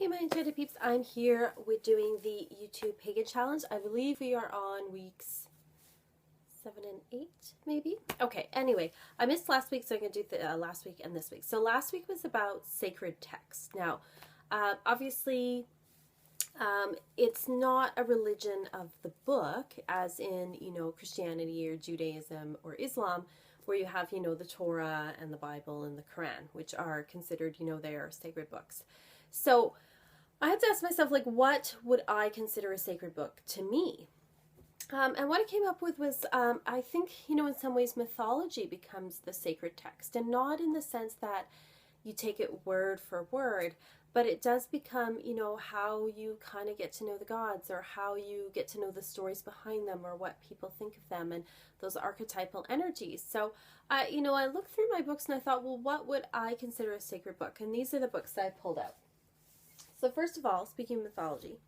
Hey my enchanted peeps, I'm here with doing the YouTube Pagan challenge. I believe we are on weeks 7 and 8, maybe? Okay, anyway, I missed last week, so I'm going to do the last week and this week. So last week was about sacred texts. Now, obviously, it's not a religion of the book, as in, Christianity or Judaism or Islam, where you have, the Torah and the Bible and the Quran, which are considered, they are sacred books. So I had to ask myself, what would I consider a sacred book to me? And what I came up with was, I think, in some ways mythology becomes the sacred text, and not in the sense that you take it word for word, but it does become, how you kind of get to know the gods, or how you get to know the stories behind them, or what people think of them, and those archetypal energies. So, I looked through my books and I thought, well, what would I consider a sacred book? And these are the books that I pulled out. So first of all, speaking of mythology,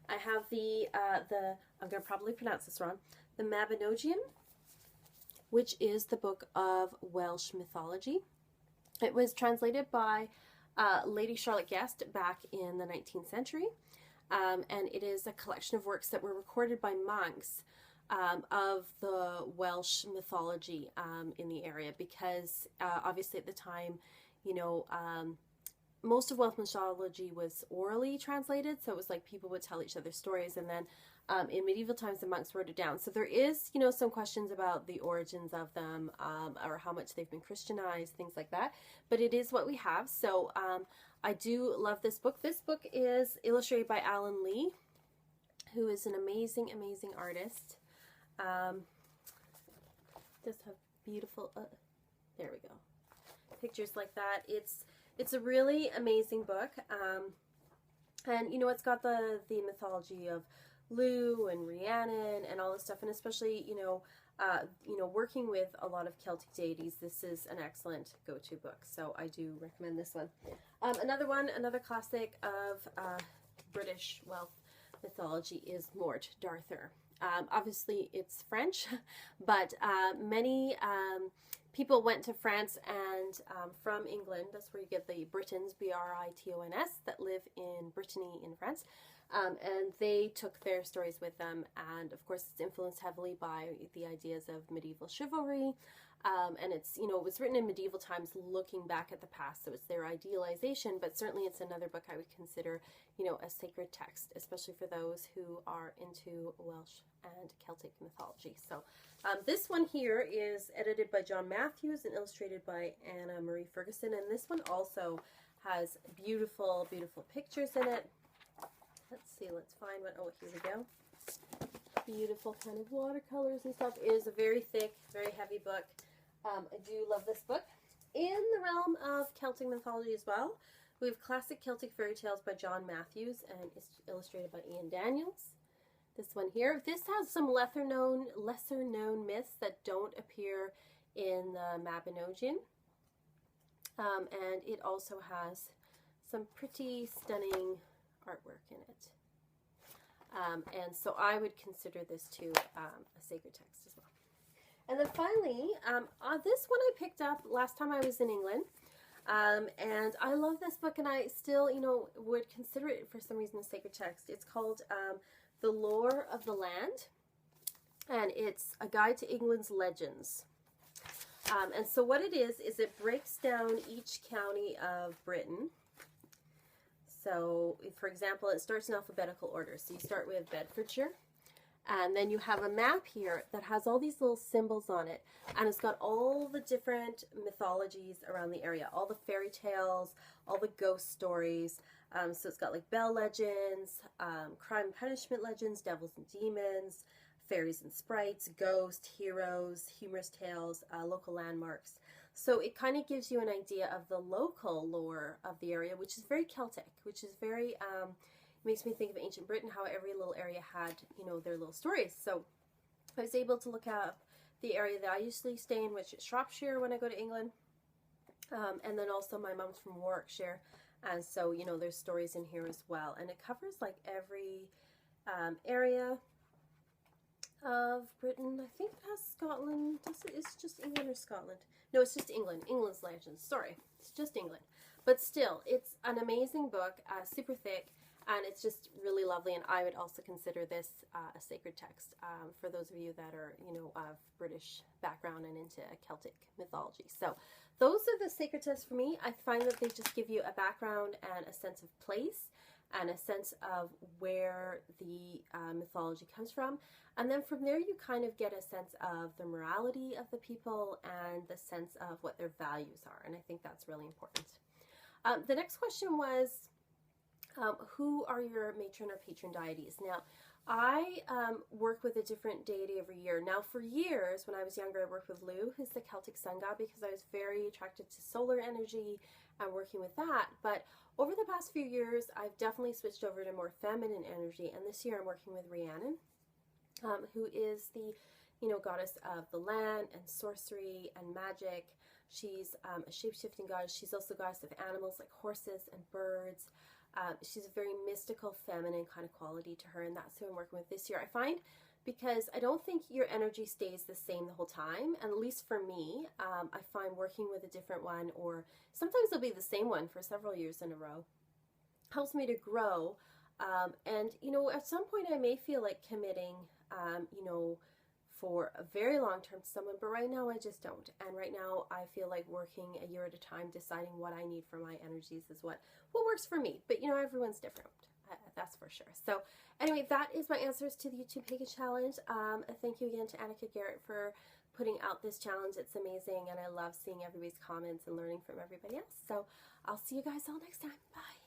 I have I'm going to probably pronounce this wrong, the Mabinogion, which is the book of Welsh mythology. It was translated by Lady Charlotte Guest back in the 19th century, and it is a collection of works that were recorded by monks of the Welsh mythology in the area, because obviously at the time, most of Welsh mythology was orally translated, so it was like people would tell each other stories, and then in medieval times the monks wrote it down. So there is, some questions about the origins of them, or how much they've been Christianized, things like that, but it is what we have. So I do love this book. This book is illustrated by Alan Lee, who is an amazing, amazing artist. Just have beautiful, there we go, pictures like that. It's a really amazing book, and it's got the mythology of Lugh and Rhiannon and all this stuff, and especially working with a lot of Celtic deities. This is an excellent go-to book, so I do recommend this one. Another classic of British Welsh mythology is Mort d'Arthur. Obviously, it's French, but many people went to France and from England, that's where you get the Britons, Britons, that live in Brittany in France, and they took their stories with them, and of course it's influenced heavily by the ideas of medieval chivalry, and it's, it was written in medieval times looking back at the past, so it's their idealization, but certainly it's another book I would consider, a sacred text, especially for those who are into Welsh and Celtic mythology. So this one here is edited by John Matthews and illustrated by Anna Marie Ferguson, and this one also has beautiful, beautiful pictures in it. Let's see, let's find one. Oh, here we go. Beautiful kind of watercolors and stuff. It is a very thick, very heavy book. I do love this book. In the realm of Celtic mythology as well, we have Classic Celtic Fairy Tales by John Matthews, and it's illustrated by Ian Daniels. This one here, this has some lesser known myths that don't appear in the Mabinogion, and it also has some pretty stunning artwork in it, and so I would consider this too a sacred text as well. And then finally, this one I picked up last time I was in England, and I love this book, and I still, would consider it for some reason a sacred text. It's called The Lore of the Land, and it's a guide to England's legends. And so what it is it breaks down each county of Britain. So, for example, it starts in alphabetical order. So you start with Bedfordshire, and then you have a map here that has all these little symbols on it, and it's got all the different mythologies around the area, all the fairy tales, all the ghost stories. So it's got like bell legends, crime and punishment legends, devils and demons, fairies and sprites, ghosts, heroes, humorous tales, local landmarks. So it kind of gives you an idea of the local lore of the area, which is very Celtic, which is very, makes me think of ancient Britain, how every little area had, their little stories. So I was able to look up the area that I usually stay in, which is Shropshire when I go to England. And then also my mom's from Warwickshire. And so, there's stories in here as well. And it covers like every area of Britain. I think it has Scotland. It's just England or Scotland. No, it's just England. England's legends. Sorry. It's just England. but still, it's an amazing book, super thick, and it's just really lovely. And I would also consider this a sacred text for those of you that are, you know, of British background and into Celtic mythology. So those are the sacred texts for me. I find that they just give you a background and a sense of place and a sense of where the mythology comes from. And then from there you kind of get a sense of the morality of the people and the sense of what their values are. And I think that's really important. The next question was, who are your matron or patron deities? Now, I work with a different deity every year. Now, for years, when I was younger, I worked with Lu, who's the Celtic sun god, because I was very attracted to solar energy and working with that. But over the past few years, I've definitely switched over to more feminine energy. And this year, I'm working with Rhiannon, who is the, you know, goddess of the land and sorcery and magic. She's a shape-shifting goddess. She's also goddess of animals like horses and birds. She's a very mystical, feminine kind of quality to her, and that's who I'm working with this year. I find, because I don't think your energy stays the same the whole time, and at least for me, I find working with a different one, or sometimes it'll be the same one for several years in a row, helps me to grow. And, you know, at some point I may feel like committing, you know, for a very long term to someone, but right now I just don't. And right now I feel like working a year at a time, deciding what I need for my energies is what works for me. But, you know, everyone's different. That's for sure. So anyway, that is my answers to the YouTube Pagan Challenge. Thank you again to Annika Garrett for putting out this challenge. It's amazing, and I love seeing everybody's comments and learning from everybody else. So I'll see you guys all next time. Bye.